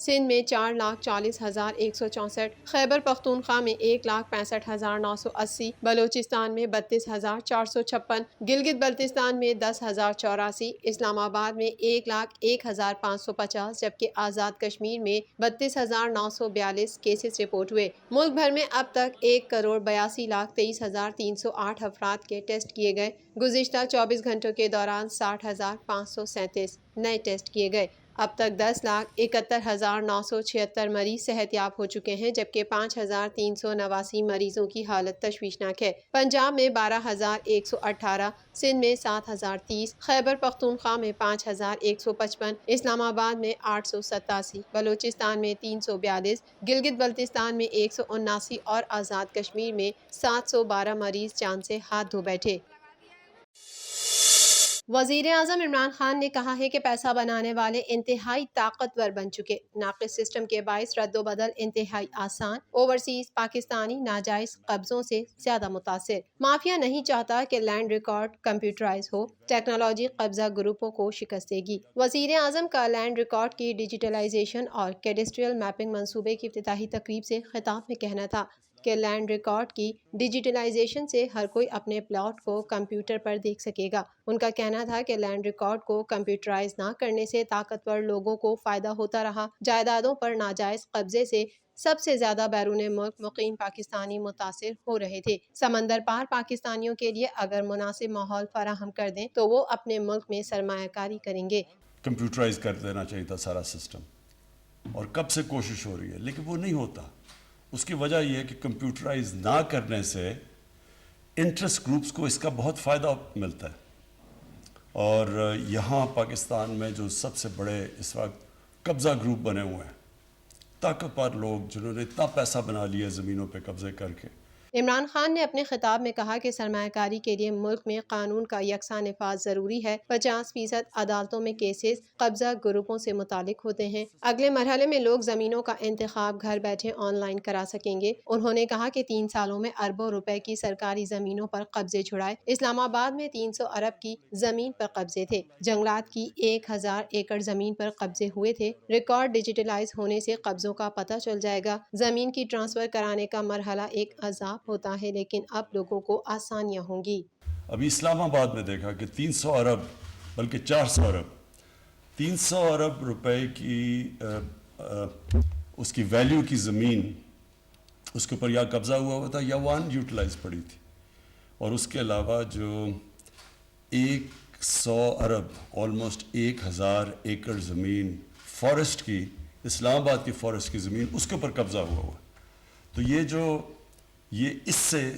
سندھ میں 4,40,164، خیبر پختونخوا میں 1,65,980، بلوچستان میں 32,456، گلگت بلتستان میں 10,084، اسلام آباد میں 1,01,550، جبکہ آزاد کشمیر میں 32,942 کیسز رپورٹ ہوئے۔ ملک بھر میں اب تک 1,82,23,308 افراد کے ٹیسٹ کیے گئے۔ گزشتہ 24 گھنٹوں کے دوران 60,537 نئے ٹیسٹ کیے گئے۔ اب تک 10,71,976 مریض صحت یاب ہو چکے ہیں، جبکہ 5,389 مریضوں کی حالت تشویشناک ہے۔ پنجاب میں 12,118، سندھ میں 7,030، خیبر پختونخوا میں 5,155، اسلام آباد میں 887، بلوچستان میں 342، گلگت بلتستان میں 179 اور آزاد کشمیر میں 712 مریض جان سے ہاتھ دھو بیٹھے۔ وزیر اعظم عمران خان نے کہا ہے کہ پیسہ بنانے والے انتہائی طاقتور بن چکے، ناقص سسٹم کے باعث رد و بدل انتہائی آسان، اوورسیز پاکستانی ناجائز قبضوں سے زیادہ متاثر۔ مافیا نہیں چاہتا کہ لینڈ ریکارڈ کمپیوٹرائز ہو، ٹیکنالوجی قبضہ گروپوں کو شکست دے گی۔ وزیر اعظم کا لینڈ ریکارڈ کی ڈیجیٹلائزیشن اور کیڈسٹریل میپنگ منصوبے کی افتتاحی تقریب سے خطاب میں کہنا تھا کہ لینڈ ریکارڈ کی ڈیجیٹلائزیشن سے ہر کوئی اپنے پلاٹ کو کمپیوٹر پر دیکھ سکے گا۔ ان کا کہنا تھا کہ لینڈ ریکارڈ کو کمپیوٹرائز نہ کرنے سے طاقتور لوگوں کو فائدہ ہوتا رہا، جائیدادوں پر ناجائز قبضے سے سب سے زیادہ بیرون ملک مقیم پاکستانی متاثر ہو رہے تھے۔ سمندر پار پاکستانیوں کے لیے اگر مناسب ماحول فراہم کر دیں تو وہ اپنے ملک میں سرمایہ کاری کریں گے۔ کمپیوٹرائز کر دینا چاہیے تھا سارا سسٹم، اور کب سے کوشش ہو رہی ہے لیکن وہ نہیں ہوتا۔ اس کی وجہ یہ ہے کہ کمپیوٹرائز نہ کرنے سے انٹرسٹ گروپس کو اس کا بہت فائدہ ملتا ہے، اور یہاں پاکستان میں جو سب سے بڑے اس وقت قبضہ گروپ بنے ہوئے ہیں، طاقتور لوگ جنہوں نے اتنا پیسہ بنا لیا زمینوں پہ قبضے کر کے۔ عمران خان نے اپنے خطاب میں کہا کہ سرمایہ کاری کے لیے ملک میں قانون کا یکساں نفاذ ضروری ہے۔ 50% عدالتوں میں کیسز قبضہ گروپوں سے متعلق ہوتے ہیں۔ اگلے مرحلے میں لوگ زمینوں کا انتخاب گھر بیٹھے آن لائن کرا سکیں گے۔ انہوں نے کہا کہ 3 سالوں میں اربوں روپے کی سرکاری زمینوں پر قبضے چھڑائے۔ اسلام آباد میں 300 ارب کی زمین پر قبضے تھے، جنگلات کی 1000 ایکڑ زمین پر قبضے ہوئے تھے۔ ریکارڈ ڈیجیٹلائز ہونے سے قبضوں کا پتہ چل جائے گا۔ زمین کی ٹرانسفر کرانے کا مرحلہ ایک عذاب ہوتا ہے، لیکن اب لوگوں کو آسانیاں ہوں گی۔ ابھی اسلام آباد میں دیکھا کہ 300 ارب بلکہ 400 ارب 300 ارب روپے کی اس کی ویلیو کی زمین اس کے اوپر یا قبضہ ہوا تھا یا وہ ان یوٹیلائز پڑی تھی، اور اس کے علاوہ جو 100 ارب آلموسٹ 1000 ایکڑ زمین فارسٹ کی، اسلام آباد کی فارسٹ کی زمین، اس کے اوپر قبضہ ہوا۔ تو یہ اس سے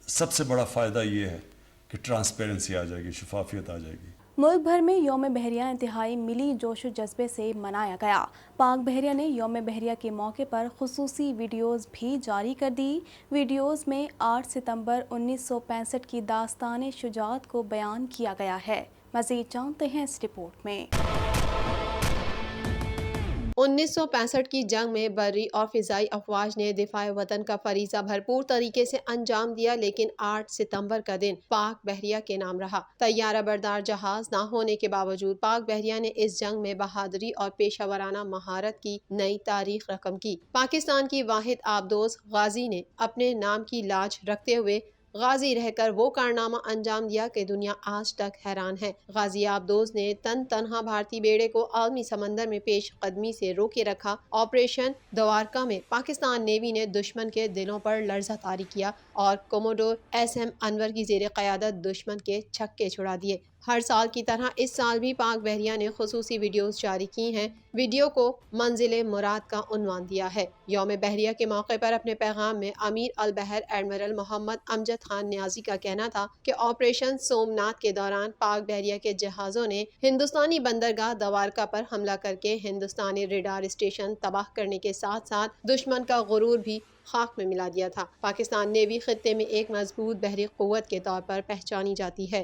سب سے بڑا فائدہ یہ ہے کہ ٹرانسپیرنسی آ جائے گی، شفافیت آ جائے گی۔ ملک بھر میں یوم بحریہ انتہائی ملی جوش و جذبے سے منایا گیا۔ پاک بحریہ نے یوم بحریہ کے موقع پر خصوصی ویڈیوز بھی جاری کر دی۔ ویڈیوز میں 8 ستمبر 1965 کی داستان شجاعت کو بیان کیا گیا ہے۔ مزید جانتے ہیں اس رپورٹ میں۔ 1965 کی جنگ میں بری اور فضائی افواج نے دفاع وطن کا فریضہ بھرپور طریقے سے انجام دیا، لیکن 8 ستمبر کا دن پاک بحریہ کے نام رہا۔ طیارہ بردار جہاز نہ ہونے کے باوجود پاک بحریہ نے اس جنگ میں بہادری اور پیشہ ورانہ مہارت کی نئی تاریخ رقم کی۔ پاکستان کی واحد آبدوز غازی نے اپنے نام کی لاج رکھتے ہوئے غازی رہ کر وہ کارنامہ انجام دیا کہ دنیا آج تک حیران ہے۔ غازی آبدوز نے تنہا بھارتی بیڑے کو عالمی سمندر میں پیش قدمی سے روکے رکھا۔ آپریشن دوارکا میں پاکستان نیوی نے دشمن کے دلوں پر لرزہ طاری کیا اور کوموڈور SM انور کی زیر قیادت دشمن کے چھکے چھڑا دیے۔ ہر سال کی طرح اس سال بھی پاک بحریہ نے خصوصی ویڈیوز جاری کی ہیں۔ ویڈیو کو منزل مراد کا عنوان دیا ہے۔ یوم بحریہ کے موقع پر اپنے پیغام میں امیر البحر ایڈمرل محمد امجد خان نیازی کا کہنا تھا کہ آپریشن سومناتھ کے دوران پاک بحریہ کے جہازوں نے ہندوستانی بندرگاہ دوارکا پر حملہ کر کے ہندوستانی ریڈار اسٹیشن تباہ کرنے کے ساتھ ساتھ دشمن کا غرور بھی خاک میں ملا دیا تھا۔ پاکستان نیوی خطے میں ایک مضبوط بحری قوت کے طور پر پہچانی جاتی ہے۔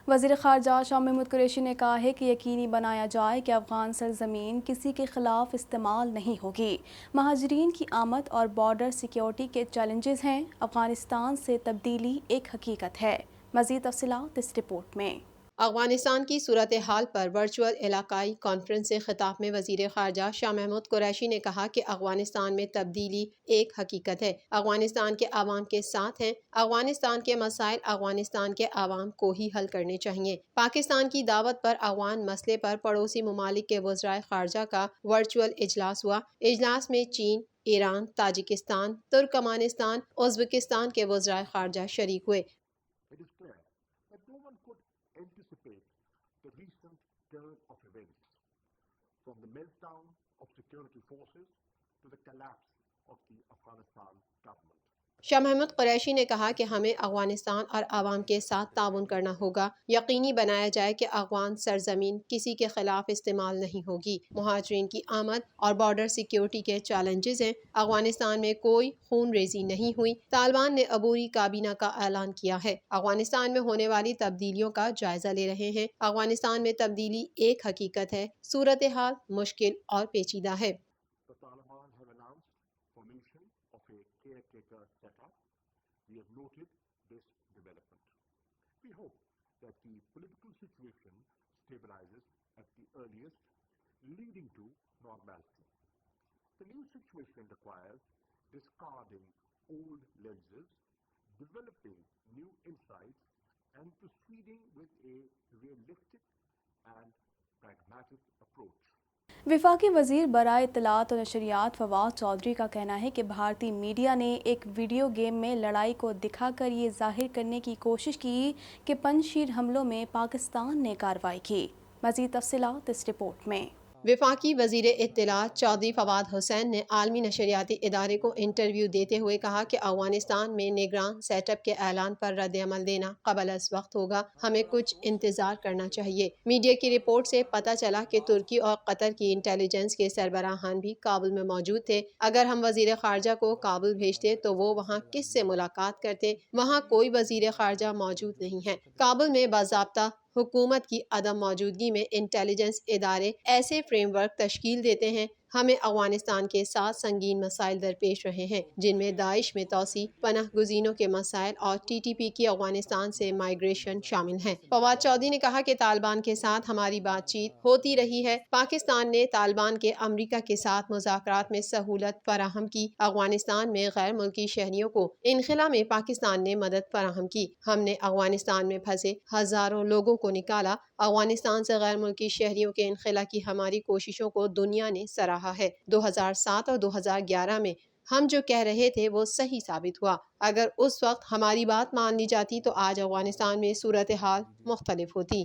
وزیر خارجہ شاہ محمود قریشی نے کہا ہے کہ یقینی بنایا جائے کہ افغان سرزمین کسی کے خلاف استعمال نہیں ہوگی۔ مہاجرین کی آمد اور بارڈر سیکیورٹی کے چیلنجز ہیں۔ افغانستان سے تبدیلی ایک حقیقت ہے۔ مزید تفصیلات اس رپورٹ میں۔ افغانستان کی صورتحال پر ورچوئل علاقائی کانفرنس سے خطاب میں وزیر خارجہ شاہ محمود قریشی نے کہا کہ افغانستان میں تبدیلی ایک حقیقت ہے، افغانستان کے عوام کے ساتھ ہیں، افغانستان کے مسائل افغانستان کے عوام کو ہی حل کرنے چاہیے۔ پاکستان کی دعوت پر افغان مسئلے پر پڑوسی ممالک کے وزرائے خارجہ کا ورچوئل اجلاس ہوا۔ اجلاس میں چین، ایران، تاجکستان، ترکمانستان، ازبکستان کے وزرائے خارجہ شریک ہوئے۔ It is clear that no one could anticipate the recent turn of events, from the meltdown of security forces to the collapse of the Afghanistan government. Shah Mahmood Qureshi نے کہا کہ ہمیں افغانستان اور عوام کے ساتھ تعاون کرنا ہوگا، یقینی بنایا جائے کہ افغان سرزمین کسی کے خلاف استعمال نہیں ہوگی۔ مہاجرین کی آمد اور بارڈر سیکیورٹی کے چیلنجز ہیں۔ افغانستان میں کوئی خون ریزی نہیں ہوئی۔ طالبان نے عبوری کابینہ کا اعلان کیا ہے۔ افغانستان میں ہونے والی تبدیلیوں کا جائزہ لے رہے ہیں۔ افغانستان میں تبدیلی ایک حقیقت ہے، صورتحال مشکل اور پیچیدہ ہے۔ The Taliban have announced formation of a caretaker setup. We have noted this development. We hope that the political situation stabilizes at the earliest, leading to normality. The new situation requires discarding old lenses, developing new insights, and proceeding with a realistic and pragmatic approach. وفاقی وزیر برائے اطلاعات و نشریات فواد چودھری کا کہنا ہے کہ بھارتی میڈیا نے ایک ویڈیو گیم میں لڑائی کو دکھا کر یہ ظاہر کرنے کی کوشش کی کہ پنجشیر حملوں میں پاکستان نے کارروائی کی۔ مزید تفصیلات اس رپورٹ میں۔ وفاقی وزیر اطلاعات چودھری فواد حسین نے عالمی نشریاتی ادارے کو انٹرویو دیتے ہوئے کہا کہ افغانستان میں نگران سیٹ اپ کے اعلان پر رد عمل دینا قبل از وقت ہوگا، ہمیں کچھ انتظار کرنا چاہیے۔ میڈیا کی رپورٹ سے پتہ چلا کہ ترکی اور قطر کی انٹیلیجنس کے سربراہان بھی کابل میں موجود تھے۔ اگر ہم وزیر خارجہ کو کابل بھیجتے تو وہ وہاں کس سے ملاقات کرتے؟ وہاں کوئی وزیر خارجہ موجود نہیں ہے۔ کابل میں باضابطہ حکومت کی عدم موجودگی میں انٹیلیجنس ادارے ایسے فریم ورک تشکیل دیتے ہیں۔ ہمیں افغانستان کے ساتھ سنگین مسائل درپیش رہے ہیں، جن میں داعش میں توسیع، پناہ گزینوں کے مسائل اور ٹی ٹی پی کی افغانستان سے مائیگریشن شامل ہیں۔ فواد چودھری نے کہا کہ طالبان کے ساتھ ہماری بات چیت ہوتی رہی ہے۔ پاکستان نے طالبان کے امریکہ کے ساتھ مذاکرات میں سہولت فراہم کی۔ افغانستان میں غیر ملکی شہریوں کو انخلا میں پاکستان نے مدد فراہم کی۔ ہم نے افغانستان میں پھنسے ہزاروں لوگوں کو نکالا۔ افغانستان سے غیر ملکی شہریوں کے انخلا کی ہماری کوششوں کو دنیا نے سراہا ہے۔ 2007 اور 2011 میں ہم جو کہہ رہے تھے وہ صحیح ثابت ہوا۔ اگر اس وقت ہماری بات مان لی جاتی تو آج افغانستان میں صورتحال مختلف ہوتی۔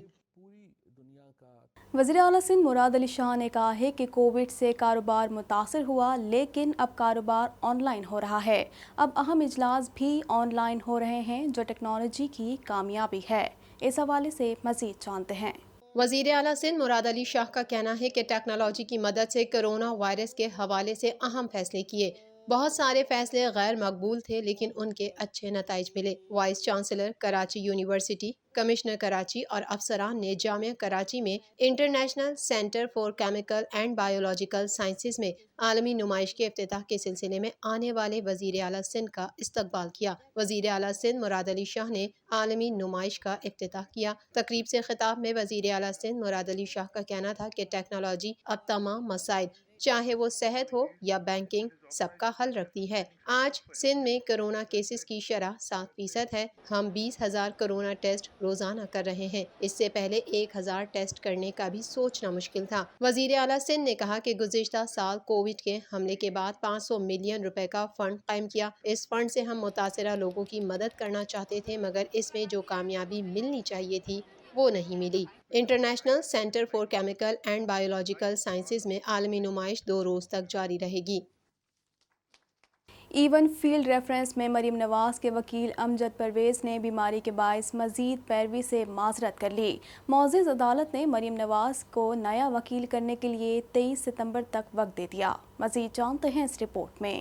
وزیر اعلیٰ سندھ مراد علی شاہ نے کہا ہے کہ کووڈ سے کاروبار متاثر ہوا، لیکن اب کاروبار آن لائن ہو رہا ہے۔ اب اہم اجلاس بھی آن لائن ہو رہے ہیں، جو ٹیکنالوجی کی کامیابی ہے۔ اس حوالے سے مزید جانتے ہیں۔ وزیر اعلیٰ سندھ مراد علی شاہ کا کہنا ہے کہ ٹیکنالوجی کی مدد سے کرونا وائرس کے حوالے سے اہم فیصلے کیے۔ بہت سارے فیصلے غیر مقبول تھے لیکن ان کے اچھے نتائج ملے۔ Vice chancellor Karachi university, commissioner Karachi اور افسران نے جامعہ کراچی میں international centre for chemical and biological sciences میں عالمی نمائش کے افتتاح کے سلسلے میں آنے والے وزیر اعلیٰ سندھ کا استقبال کیا۔ وزیر اعلیٰ سندھ مراد علی شاہ نے عالمی نمائش کا افتتاح کیا۔ تقریب سے خطاب میں وزیر اعلیٰ سندھ مراد علی شاہ کا کہنا تھا کہ ٹیکنالوجی اب تمام مسائل، چاہے وہ صحت ہو یا بینکنگ، سب کا حل رکھتی ہے۔ آج سندھ میں کرونا کیسز کی شرح 7% ہے۔ ہم 20,000 کرونا ٹیسٹ روزانہ کر رہے ہیں۔ اس سے پہلے 1,000 ٹیسٹ کرنے کا بھی سوچنا مشکل تھا۔ وزیر اعلیٰ سندھ نے کہا کہ گزشتہ سال کووڈ کے حملے کے بعد 500 ملین روپے کا فنڈ قائم کیا۔ اس فنڈ سے ہم متاثرہ لوگوں کی مدد کرنا چاہتے تھے، مگر اس میں جو کامیابی ملنی چاہیے تھی وہ نہیں ملی۔ International centre for chemical and biological sciences میں عالمی نمائش 2 روز تک جاری رہے گی۔ ایون فیلڈ ریفرنس میں مریم نواز کے وکیل امجد پرویز نے بیماری کے باعث مزید پیروی سے معذرت کر لی۔ معزز عدالت نے مریم نواز کو نیا وکیل کرنے کے لیے 23 ستمبر تک وقت دے دیا۔ مزید جانتے ہیں اس رپورٹ میں۔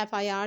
FIR